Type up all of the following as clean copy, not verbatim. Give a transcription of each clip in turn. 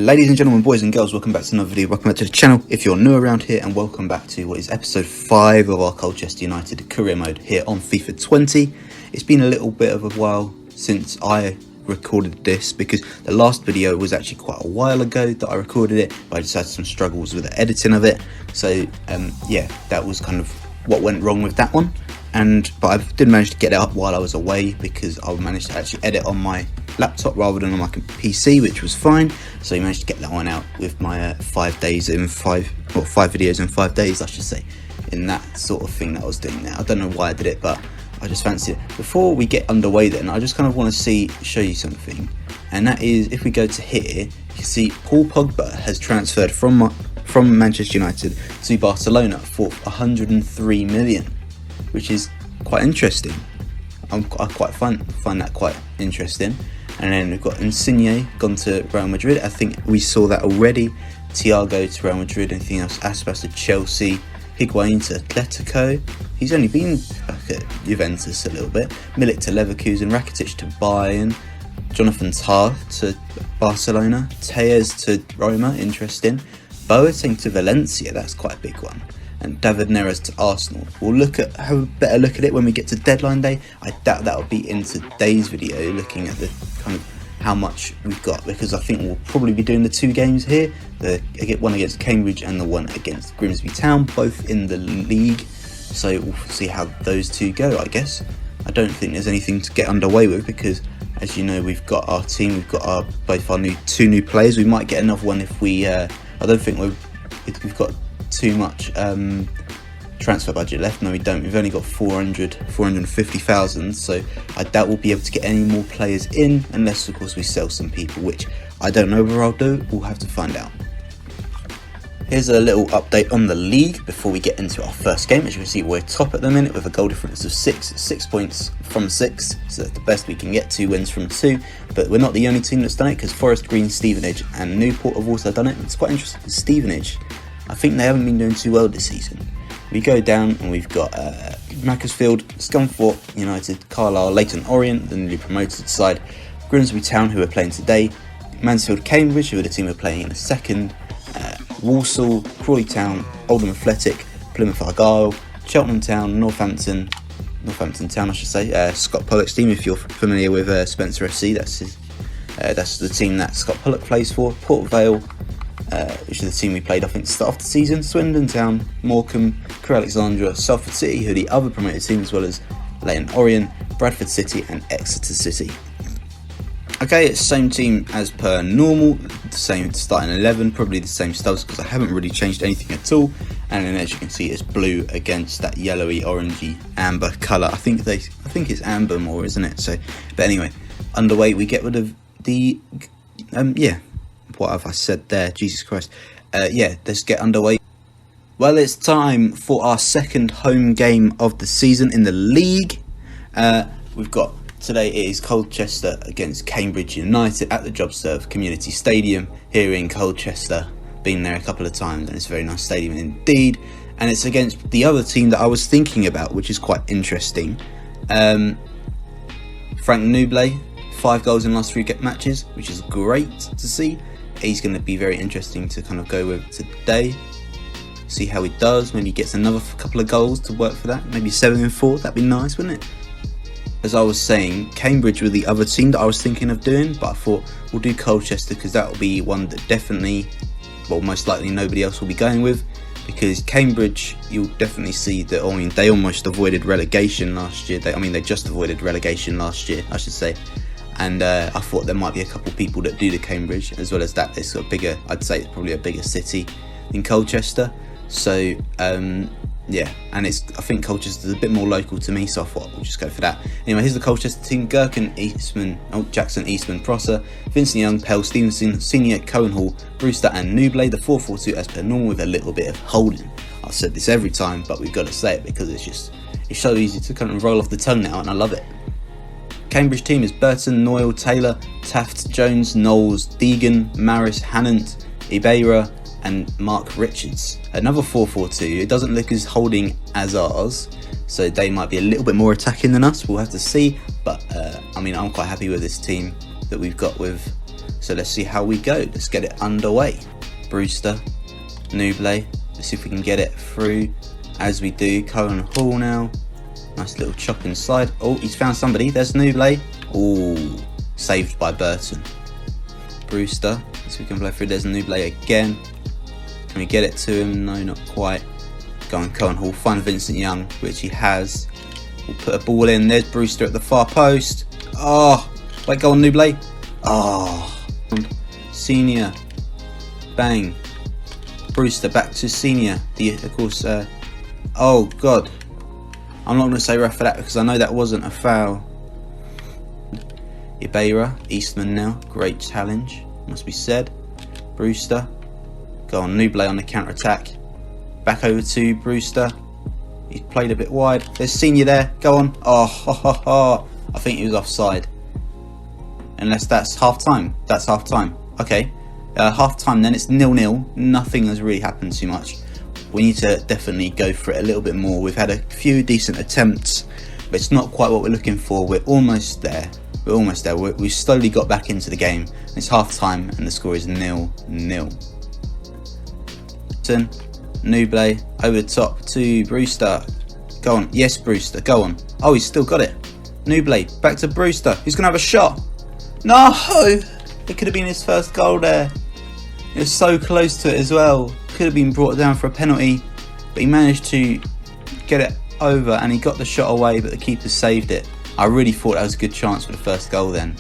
Ladies and gentlemen, boys and girls, welcome back to another video. Welcome back to the channel if you're new around here, and welcome back to what is episode 5 of our Colchester United career mode here on FIFA 20. It's been a little bit of a while since I recorded this because the last video was actually quite a while ago that I recorded it, but I just had some struggles with the editing of it. So yeah, that was kind of what went wrong with that one. But I did manage to get it up while I was away because I managed to actually edit on my laptop rather than on my PC, which was fine. So I managed to get that one out with my 5 videos in 5 days, I should say, in that sort of thing that I was doing there. I don't know why I did it, but I just fancy it. Before we get underway then, I just kind of want to show you something, and that is if we go to here, you can see Paul Pogba has transferred from Manchester United to Barcelona for 103 million, which is quite interesting. I quite find that quite interesting. And then we've got Insigne gone to Real Madrid. I think we saw that already. Thiago to Real Madrid. Anything else? Aspas to Chelsea. Higuain to Atletico. He's only been back at Juventus a little bit. Milik to Leverkusen. Rakitic to Bayern. Jonathan Tah to Barcelona. Tellez to Roma. Interesting. Boateng to Valencia. That's quite a big one. And David Neres to Arsenal. We'll have a better look at it when we get to deadline day. I doubt that'll be in today's video, looking at the kind of how much we've got, because I think we'll probably be doing the 2 games here, the one against Cambridge and the one against Grimsby Town, both in the league. So we'll see how those 2 go, I guess. I don't think there's anything to get underway with because, as you know, we've got our team, we've got both our 2 new players. We might get another one if we. I don't think we've got too much transfer budget left. No, we don't. We've only got 450,000, so I doubt we'll be able to get any more players in unless, of course, we sell some people, which I don't know whether I'll do. We'll have to find out. Here's a little update on the league before we get into our first game. As you can see, we're top at the minute with a goal difference of 6 points from 6, so that's the best we can get. 2 wins from 2, but we're not the only team that's done it, because Forest Green, Stevenage and Newport have also done it. It's quite interesting. Stevenage, I think they haven't been doing too well this season. We go down and we've got Macclesfield, Scunthorpe United, Carlisle, Leyton Orient, the newly promoted side, Grimsby Town, who are playing today, Mansfield Cambridge, who are the team we're playing in a second, Walsall, Crawley Town, Oldham Athletic, Plymouth Argyle, Cheltenham Town, Northampton Town, I should say, Scott Pollock's team, if you're familiar with Spencer FC, that's the team that Scott Pollock plays for, Port Vale, which is the team we played, I think, to start off the season, Swindon Town, Morecambe, Crewe Alexandra, Salford City, who are the other promoted team, as well as Leyton Orient, Bradford City and Exeter City. Okay, it's the same team as per normal, the same starting 11, probably the same stubs because I haven't really changed anything at all. And then, as you can see, it's blue against that yellowy, orangey, amber colour. I think it's amber more, isn't it? So, but anyway, underway, we get rid of the what have I said there? Jesus Christ. Let's get underway. Well, it's time for our second home game of the season in the league. We've got today, it is Colchester against Cambridge United at the JobServe Community Stadium here in Colchester. Been there a couple of times and it's a very nice stadium indeed. And it's against the other team that I was thinking about, which is quite interesting. Frank Nuble, 5 goals in the last 3 matches, which is great to see. He's going to be very interesting to kind of go with today. See how he does. Maybe he gets another couple of goals to work for that. Maybe 7 and 4. That'd be nice, wouldn't it? As I was saying, Cambridge were the other team that I was thinking of doing, but I thought we'll do Colchester because that will be one that definitely, well, most likely nobody else will be going with. Because Cambridge, you'll definitely see that. I mean, they almost avoided relegation last year. They just avoided relegation last year, I should say. And I thought there might be a couple of people that do the Cambridge, as well as that it's a bigger, I'd say it's probably a bigger city in Colchester. So yeah, and I think Colchester's a bit more local to me, so I thought we'll just go for that. Anyway, here's the Colchester team: Gherkin, Eastman, Jackson, Eastman, Prosser, Vincent Young, Pell, Stevenson, Senior, Cohen Hall, Brewster and Nuble. The 4-4-2 as per normal with a little bit of holding. I've said this every time, but we've got to say it because it's so easy to kind of roll off the tongue now, and I love it. Cambridge team is Burton, Noyle, Taylor, Taft, Jones, Knowles, Deegan, Maris, Hannant, Ibeira and Mark Richards. Another 4-4-2. It doesn't look as holding as ours, so they might be a little bit more attacking than us. We'll have to see, but I mean, I'm quite happy with this team that we've got with So let's see how we go. Let's get it underway. Brewster, Nuble. Let's see if we can get it through as we do. Cohen Hall now. Nice little chop inside. Oh, he's found somebody. There's Nuble. Oh, saved by Burton. Brewster. Let's see if we can play through. There's Nuble again. Can we get it to him? No, not quite. Go on, Cohen Hall. Find Vincent Young, which he has. We'll put a ball in. There's Brewster at the far post. Oh, wait, go on, Nuble. Oh, Senior. Bang. Brewster back to Senior. Of course, oh, God. I'm not going to say ref for that because I know that wasn't a foul. Ibeira, Eastman now. Great challenge, must be said. Brewster. Go on, Nuble on the counter-attack. Back over to Brewster. He's played a bit wide. There's Senior there. Go on. Oh, I think he was offside. Unless that's half-time. That's half-time. Okay. Half-time then. It's 0-0. Nothing has really happened too much. We need to definitely go for it a little bit more. We've had a few decent attempts, but it's not quite what we're looking for. We're almost there. We've slowly got back into the game. It's half-time and the score is 0-0. Nuble over the top to Brewster. Go on. Yes, Brewster. Go on. Oh, he's still got it. Nuble back to Brewster. He's going to have a shot. No! It could have been his first goal there. It was so close to it as well. Could have been brought down for a penalty, but he managed to get it over and he got the shot away, but the keeper saved it. I really thought that was a good chance for the first goal then.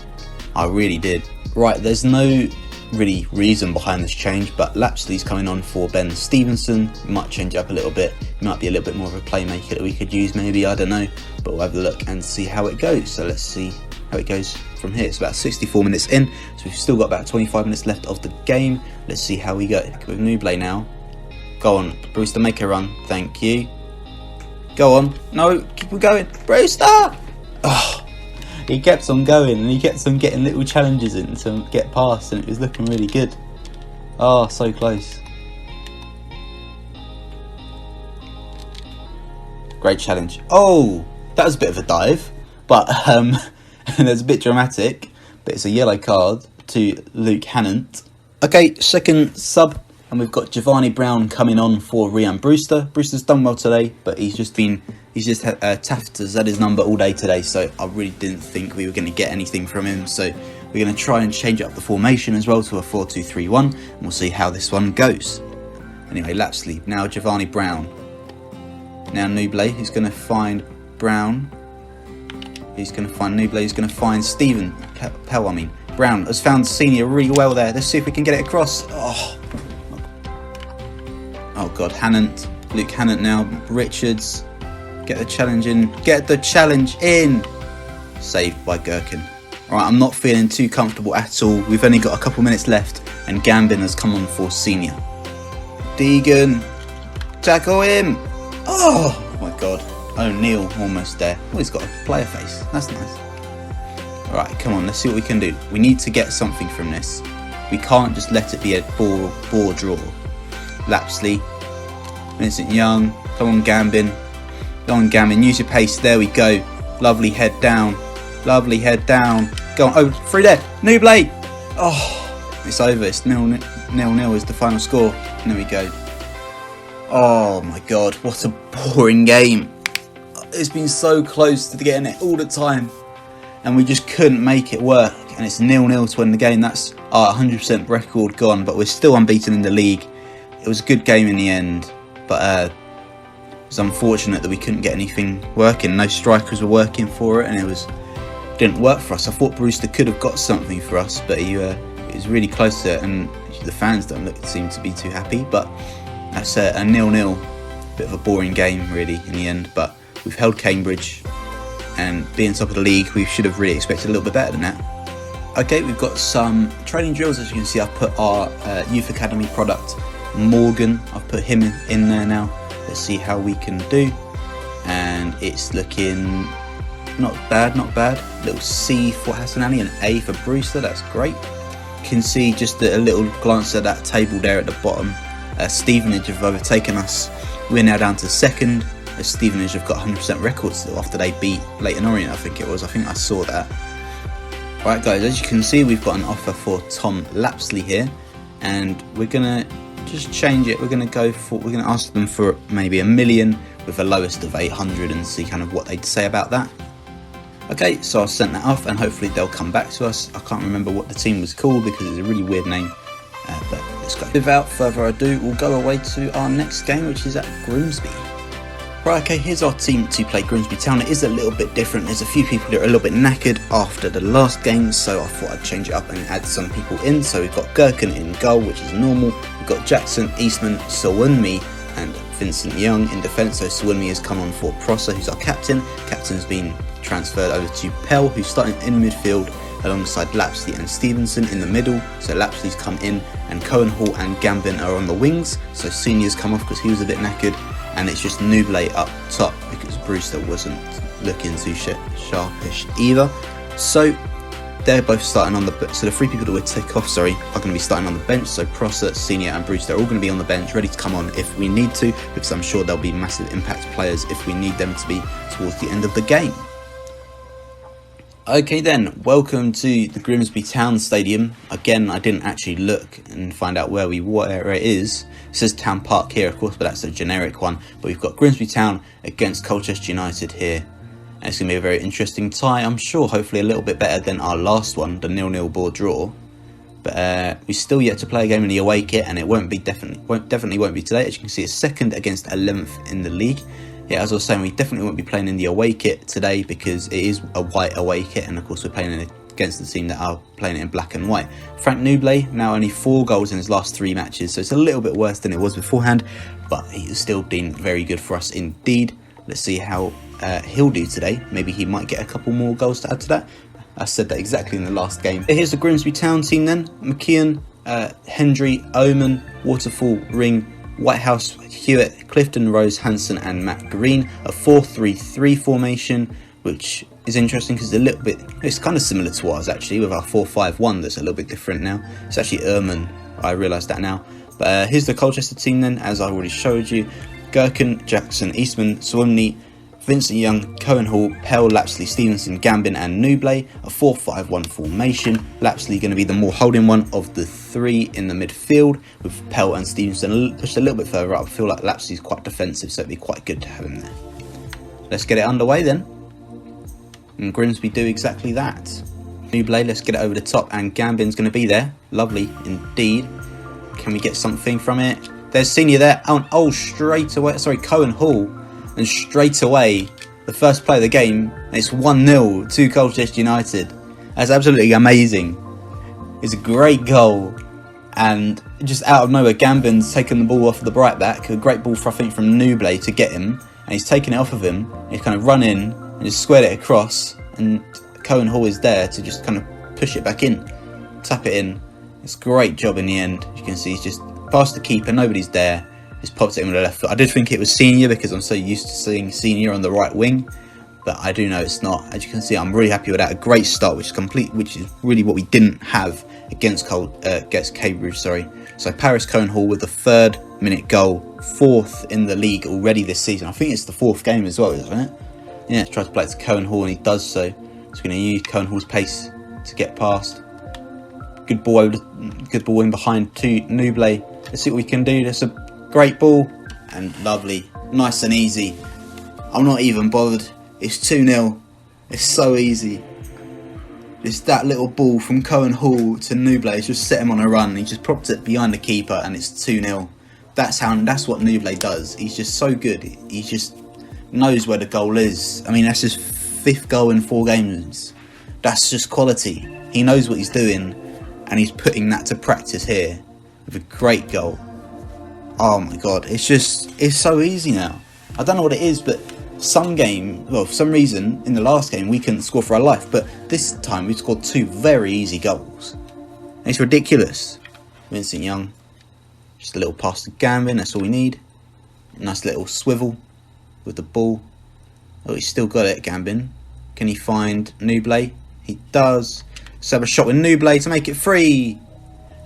I really did. Right, there's no really reason behind this change, but Lapsley's coming on for Ben Stevenson. We might change it up a little bit. He might be a little bit more of a playmaker that we could use maybe, I don't know, but we'll have a look and see how it goes. So let's see how it goes from here. It's about 64 minutes in, so we've still got about 25 minutes left of the game. Let's see how we go with Nuble now. Go on, Brewster, make a run. Thank you. Go on. No, keep on going. Brewster! Oh, he kept on going and he kept on getting little challenges in to get past, and it was looking really good. Oh, so close. Great challenge. Oh, that was a bit of a dive, but that's a bit dramatic, but it's a yellow card to Luke Hannant. Okay, second sub, and we've got Giovanni Brown coming on for Ryan Brewster. Brewster's done well today, but he's just had Taft has had his number all day today, so I really didn't think we were going to get anything from him. So we're going to try and change up the formation as well to a 4-2-3-1, and we'll see how this one goes. Anyway, Lapsley, now Giovanni Brown. Now Nuble, who's going to find Brown. He's going to find Nuble, he's going to find Stephen Pell, Brown has found Senior really well there. Let's see if we can get it across. Oh God, Hannant. Luke Hannant now. Richards. Get the challenge in. Get the challenge in. Saved by Gherkin. Alright, I'm not feeling too comfortable at all. We've only got a couple minutes left, and Gambin has come on for Senior. Deegan. Tackle him. Oh my God. O'Neill almost there. Oh, he's got a player face. That's nice. Alright, come on, let's see what we can do. We need to get something from this. We can't just let it be a bore draw. Lapsley. Vincent Young. Come on, Gambin. Go on, Gambin. Use your pace. There we go. Lovely head down. Lovely head down. Go on. Oh, through there. Nuble. Oh, it's over. It's 0-0 is the final score. And there we go. Oh my God, what a boring game. It's been so close to getting it all the time, and we just couldn't make it work. And it's 0-0 to win the game. That's our 100% record gone, but we're still unbeaten in the league. It was a good game in the end, but it was unfortunate that we couldn't get anything working. No strikers were working for it, and it didn't work for us. I thought Brewster could have got something for us, but he was really close to it, and the fans don't seem to be too happy. But that's a 0-0, bit of a boring game really in the end. But we've held Cambridge, and being top of the league, we should have really expected a little bit better than that. Okay, we've got some training drills. As you can see, I've put our youth academy product, Morgan. I've put him in there now. Let's see how we can do. And it's looking not bad. Little C for Hassan Ali and A for Brewster. That's great. You can see just a little glance at that table there at the bottom. Stevenage have overtaken us. We're now down to second. Stevenage have got 100% records still after they beat Leyton Orient, I think it was. I think I saw that. Right guys, as you can see, we've got an offer for Tom Lapsley here, and we're gonna just change it. We're gonna ask them for maybe $1 million with a lowest of 800 and see kind of what they'd say about that. Okay, so I've sent that off and hopefully they'll come back to us. I can't remember what the team was called because it's a really weird name, but let's go. Without further ado, we'll go away to our next game, which is at Grimsby. Right, okay, here's our team to play Grimsby Town. It is a little bit different. There's a few people that are a little bit knackered after the last game, so I thought I'd change it up and add some people in. So we've got Gherkin in goal, which is normal. We've got Jackson, Eastman, Sawunmi, and Vincent Young in defence. So Sawunmi has come on for Prosser, who's our captain. Captain's been transferred over to Pell, who's starting in midfield alongside Lapsley and Stevenson in the middle. So Lapsley's come in, and Cohen Hall and Gambin are on the wings. So Senior's come off because he was a bit knackered. And it's just Nuble up top because Brewster wasn't looking too sharpish either. So they're both starting on the bench. So the three people that we'll take off, are going to be starting on the bench. So Prosser, Senior and Brewster are all going to be on the bench, ready to come on if we need to, because I'm sure they'll be massive impact players if we need them to be towards the end of the game. Okay then, welcome to the Grimsby Town Stadium. Again, I didn't actually look and find out where it is. It says Town Park here, of course, but that's a generic one. But we've got Grimsby Town against Colchester United here. And it's going to be a very interesting tie, I'm sure, hopefully a little bit better than our last one, the 0-0 board draw. But we still yet to play a game in the away kit, and it definitely won't be today. As you can see, it's second against 11th in the league. Yeah, as I was saying, we definitely won't be playing in the away kit today because it is a white away kit, and of course we're playing against the team that are playing it in black and white. Frank Nuble, now only 4 goals in his last 3 matches, so it's a little bit worse than it was beforehand, but he's still been very good for us indeed. Let's see how he'll do today. Maybe he might get a couple more goals to add to that. I said that exactly in the last game. Here's the Grimsby Town team then. McKeon, Hendry, Oman, Waterfall, Ring, Whitehouse, Hewitt, Clifton, Rose, Hanson and Matt Green. A 4-3-3 formation, which is interesting because it's kind of similar to ours actually, with our 4-5-1 that's a little bit different now. It's actually Erman, I realised that now. But here's the Colchester team then, as I already showed you. Gherkin, Jackson, Eastman, Swimney, Vincent Young, Cohen Hall, Pell, Lapsley, Stevenson, Gambin and Nuble. A 4-5-1 formation. Lapsley going to be the more holding one of the 3 in the midfield, with Pell and Stevenson pushed a little bit further up. I feel like Lapsley's quite defensive, so it'd be quite good to have him there. Let's get it underway then. And Grimsby do exactly that. Nuble, let's get it over the top, and Gambin's going to be there. Lovely indeed. Can we get something from it? There's Senior there. Oh, straight away. Sorry, Cohen Hall. And straight away, the first play of the game, it's 1-0 to Colchester United. That's absolutely amazing. It's a great goal. And just out of nowhere, Gambin's taken the ball off the right back. A great ball, I think, from Nuble to get him. And he's taken it off of him. He's kind of run in and just squared it across. And Cohen Hall is there to just kind of push it back in. Tap it in. It's a great job in the end. You can see he's just past the keeper. Nobody's there. Just popped it in with the left foot. I did think it was Senior because I'm so used to seeing Senior on the right wing, but I do know it's not. As you can see, I'm really happy with that. A great start, which is really what we didn't have against Cambridge. So Paris Cohen Hall with the 3rd minute goal, 4th in the league already this season. I think it's the 4th game as well, isn't it? Yeah, tries to play it to Cohen Hall and he does so. So we're going to use Cohen Hall's pace to get past. Good ball in behind to Nuble. Let's see what we can do. That's a great ball and lovely, nice and easy. I'm not even bothered. It's 2-0. It's so easy. Just that little ball from Cohen Hall to Nuble. It's just set him on a run. He just propped it behind the keeper and it's 2-0. That's what Nuble does. He's just so good. He just knows where the goal is. I mean, that's his 5th goal in 4 games. That's just quality. He knows what he's doing and he's putting that to practice here with a great goal. Oh my god, it's so easy now. I don't know what it is, but for some reason in the last game we couldn't score for our life, but this time we scored 2 very easy goals. It's ridiculous. Vincent Young, just a little pass to Gambin, that's all we need. Nice little swivel with the ball. Oh, he's still got it, Gambin. Can he find Nuble? He does. Let's have a shot with Nuble to make it 3.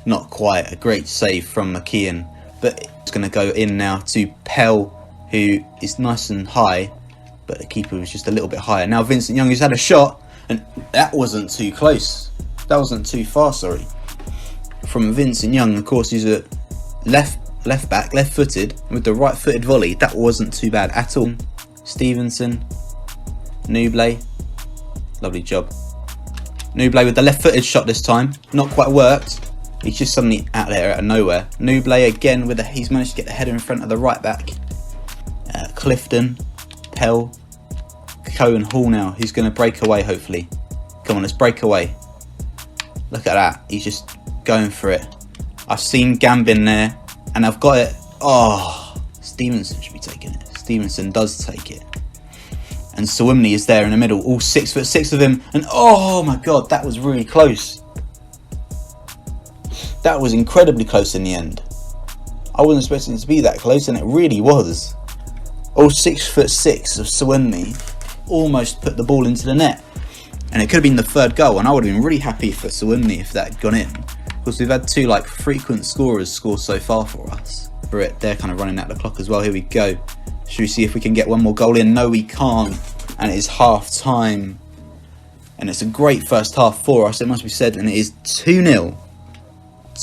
Not quite. A great save from McKeon, but it's going to go in now to Pell, who is nice and high, but the keeper was just a little bit higher. Now Vincent Young has had a shot, and that wasn't too close. That wasn't too far, sorry. From Vincent Young, of course, he's a left back, left-footed, with the right-footed volley. That wasn't too bad at all. Stevenson, Nublé, lovely job. Nublé with the left-footed shot this time, not quite worked. He's just suddenly out there out of nowhere. Nublé again with he's managed to get the header in front of the right back. Clifton, Pell, Cohen Hall now. He's going to break away, hopefully. Come on, let's break away. Look at that. He's just going for it. I've seen Gambin there, and I've got it. Oh, Stevenson should be taking it. Stevenson does take it. And Sawimni is there in the middle, all 6'6" of him. And oh my God, that was really close. That was incredibly close in the end. I wasn't expecting it to be that close, and it really was. All 6'6" of Sawimni almost put the ball into the net. And it could have been the third goal, and I would have been really happy for Sawimni if that had gone in. Because we've had two frequent scorers score so far for us. They're kind of running out the clock as well. Here we go. Should we see if we can get one more goal in? No, we can't. And it is half time. And it's a great first half for us, it must be said. And it is 2-0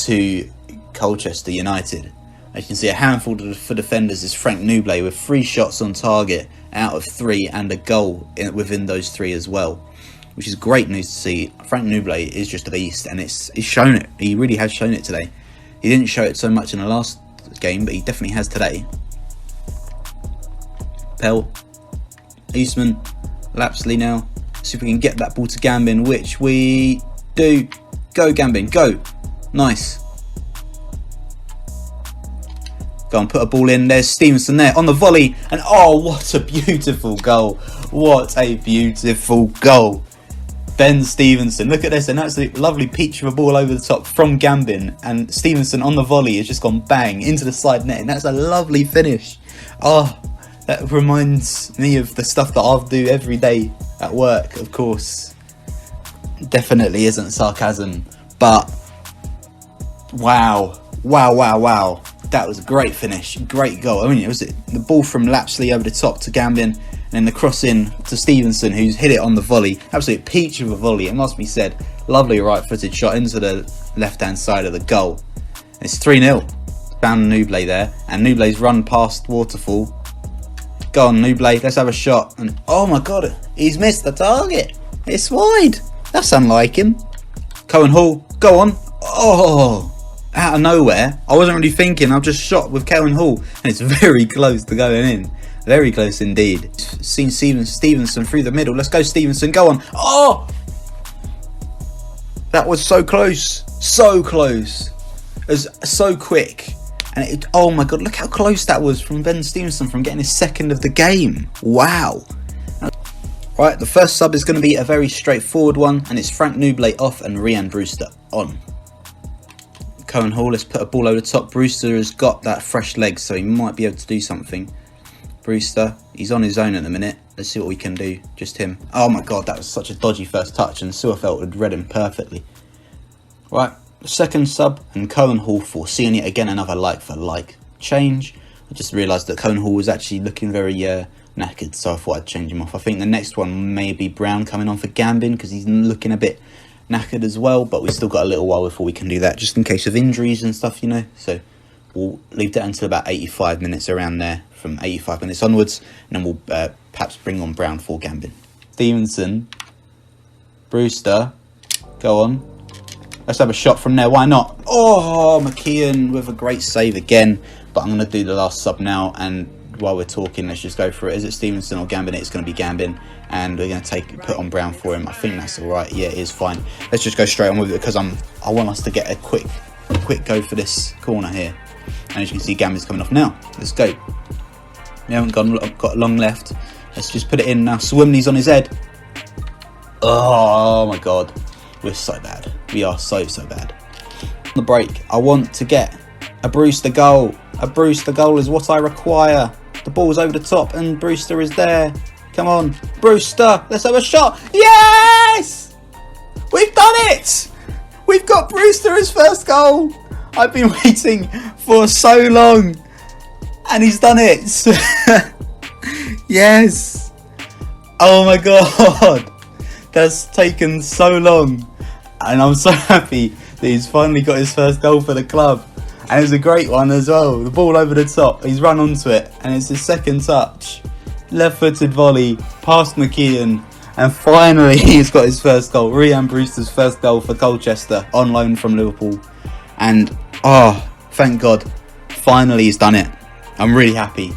to Colchester United. As you can see, a handful for defenders is Frank Nublé with 3 shots on target out of 3 and a goal within those 3 as well. Which is great news to see. Frank Nublé is just a beast, and he's shown it. He really has shown it today. He didn't show it so much in the last game, but he definitely has today. Pell, Eastman, Lapsley now. See if we can get that ball to Gambin, which we do. Go Gambin, go. Nice. Go and put a ball in. There's Stevenson there on the volley. And oh, what a beautiful goal. What a beautiful goal. Ben Stevenson, look at this, an absolute lovely peach of a ball over the top from Gambin, and Stevenson on the volley has just gone bang into the side net, and that's a lovely finish. Oh, that reminds me of the stuff that I'll do every day at work, of course. Definitely isn't sarcasm, but wow. That was a great finish, great goal. I mean, it was the ball from Lapsley over the top to Gambin, and then the cross in to Stevenson, who's hit it on the volley. Absolute peach of a volley, it must be said. Lovely right-footed shot into the left-hand side of the goal. It's 3-0. Found Nublé there, and Nublé's run past Waterfall. Go on, Nublé, let's have a shot. And oh my God, he's missed the target. It's wide. That's unlike him. Cohen Hall, go on. Oh, out of nowhere. I wasn't really thinking. I've just shot with Cohen Hall, and it's very close to going in. Very close indeed. Seen Stevenson through the middle. Let's go, Stevenson. Go on. Oh! That was so close. So close. It was so quick. And oh my God, look how close that was from Ben Stevenson from getting his second of the game. Wow. Right, the first sub is going to be a very straightforward one. And it's Frank Nublé off and Ryan Brewster on. Cohen Hall, let's put a ball over the top. Brewster has got that fresh leg, so he might be able to do something. Brewster, he's on his own at the minute. Let's see what we can do. Just him. Oh my God, that was such a dodgy first touch, and Suerfeld had read him perfectly. Right, second sub, and Cohen Hall for seeing it again, another like for like change. I just realised that Cohen Hall was actually looking very knackered, so I thought I'd change him off. I think the next one may be Brown coming on for Gambin, because he's looking a bit knackered as well, but we've still got a little while before we can do that, just in case of injuries and stuff, you know. So we'll leave that until about 85 minutes, around there, from 85 minutes onwards, and then we'll perhaps bring on Brown for Gambin. Stevenson, Brewster, go on. Let's have a shot from there, why not? Oh, McKeon with a great save again, but I'm going to do the last sub now, and while we're talking, let's just go for it. Is it Stevenson or Gambin? It's going to be Gambin, and we're going to put on Brown for him. I think that's all right. Yeah, it is fine. Let's just go straight on with it, because I want us to get a quick go for this corner here. And as you can see, Gambin's coming off now. Let's go. We haven't got long left. Let's just put it in now. Swimney's on his head. Oh my God, we're so bad. We are so bad. On the break, I want to get a Brewster goal. A Brewster goal is what I require. The ball's over the top, and Brewster is there. Come on, Brewster. Let's have a shot. Yes! We've done it! We've got Brewster his first goal. I've been waiting for so long, and he's done it. Yes. Oh my God. That's taken so long. And I'm so happy that he's finally got his first goal for the club. And it's a great one as well. The ball over the top, he's run onto it, and it's his second touch. Left-footed volley, past McKeon, and finally he's got his first goal. Rhian Brewster's first goal for Colchester, on loan from Liverpool. And, thank God, finally he's done it. I'm really happy.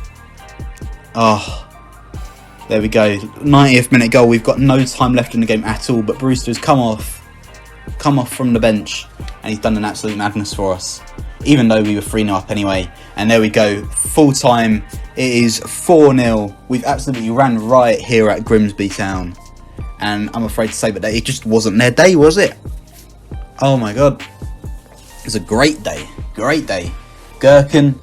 There we go. 90th minute goal. We've got no time left in the game at all, but Brewster's come off from the bench, and he's done an absolute madness for us, even though we were 3-0 up anyway. And there we go, full time. It is 4-0. We've absolutely ran riot here at Grimsby Town, and I'm afraid to say, but it just wasn't their day, was it? Oh my God, it was a great day. Gherkin,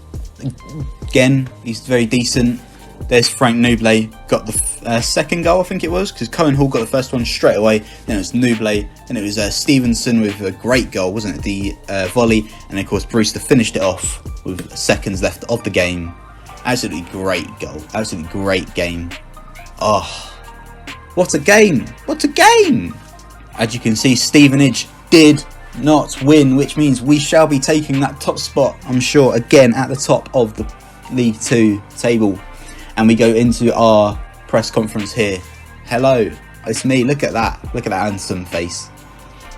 again, he's very decent. There's Frank Nublé, got the second goal, I think it was, because Cohen Hall got the first one straight away. Then it was Nublé, and it was Stevenson with a great goal, wasn't it? The volley, and of course Brewster finished it off with seconds left of the game. Absolutely great goal, absolutely great game. What a game! As you can see, Stevenage did not win, which means we shall be taking that top spot, I'm sure, again at the top of the League 2 table. And we go into our press conference here. Hello, it's me. Look at that handsome face.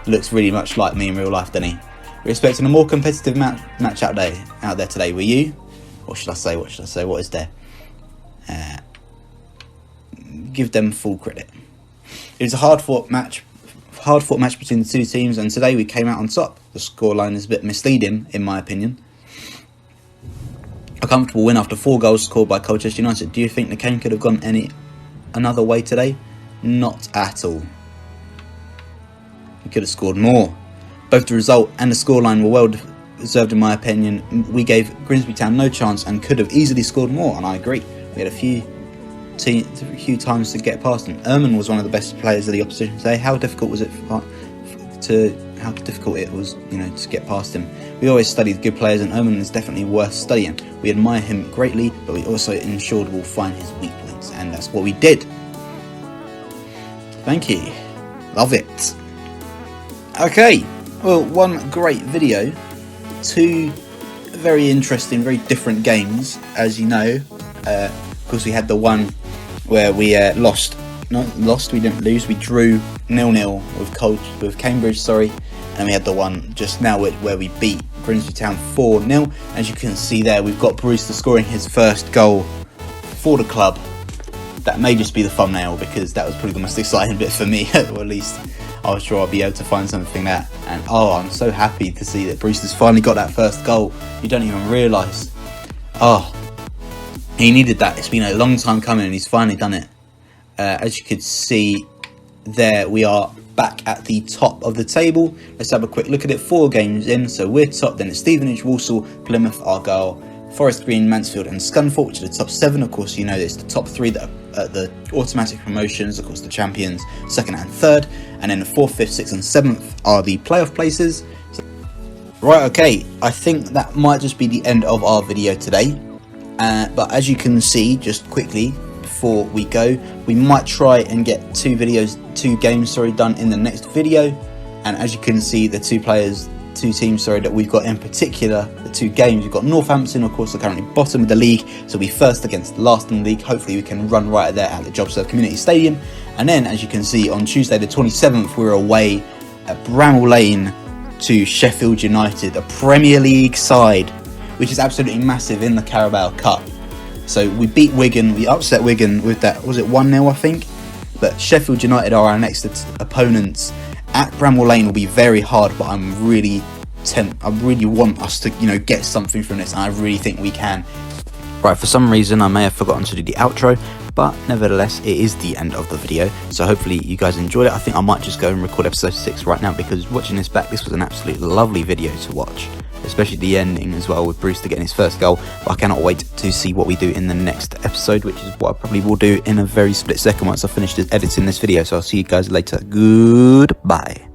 Looks really much like me in real life, doesn't he? We're expecting a more competitive match out there today. Were you? What should I say? What is there? Give them full credit. It was a hard-fought match between the two teams, and today we came out on top. The scoreline is a bit misleading, in my opinion. A comfortable win after 4 goals scored by Colchester United. Do you think the game could have gone another way today? Not at all. We could have scored more. Both the result and the scoreline were well deserved in my opinion. We gave Grimsby Town no chance and could have easily scored more, and I agree. We had a few times to get past them. Ehrman was one of the best players of the opposition today. How difficult was it to get past him? We always studied good players, and Ehrman is definitely worth studying. We admire him greatly, but we also ensured we'll find his weak points, and that's what we did. Thank you. Love it. Okay, well, one great video, 2 very interesting, very different games, as you know. Of course, we had the one where we we didn't lose, we drew 0-0 with Cambridge, and we had the one just now where we beat Grimsby Town 4-0. As you can see there, we've got Brewster scoring his first goal for the club. That may just be the thumbnail, because that was probably the most exciting bit for me, or at least I was sure I'll be able to find something there. And I'm so happy to see that Brewster's finally got that first goal. You don't even realise. He needed that. It's been a long time coming, and he's finally done it. As you could see there, we are back at the top of the table. Let's have a quick look at it. 4 games in, so we're top. Then it's Stevenage, Walsall, Plymouth, Argyle, Forest Green, Mansfield and Scunthorpe, which are the top 7. Of course, you know it's the top 3 that are the automatic promotions. Of course, the champions, 2nd and 3rd, and then the 4th, 5th, 6th and 7th are the playoff places. Right, okay, I think that might just be the end of our video today. But as you can see, just quickly before we go, we might try and get 2 games done in the next video. And as you can see, the 2 teams that we've got in particular, the 2 games, we've got Northampton, of course, are currently bottom of the league, so we'll be first against last in the league. Hopefully we can run right there at the JobServe Community Stadium. And then, as you can see, on Tuesday the 27th, we're away at Bramall Lane to Sheffield United, a Premier League side, which is absolutely massive in the Carabao Cup. So we beat Wigan, we upset Wigan with that, was it 1-0 I think? But Sheffield United are our next opponents. At Bramall Lane will be very hard, but I really want us to, get something from this, and I really think we can. Right, for some reason I may have forgotten to do the outro, but nevertheless it is the end of the video, so hopefully you guys enjoyed it. I think I might just go and record episode 6 right now, because watching this back, this was an absolutely lovely video to watch, especially the ending as well with Brewster getting his first goal. But I cannot wait to see what we do in the next episode, which is what I probably will do in a very split second once I finish editing this video. So I'll see you guys later. Goodbye.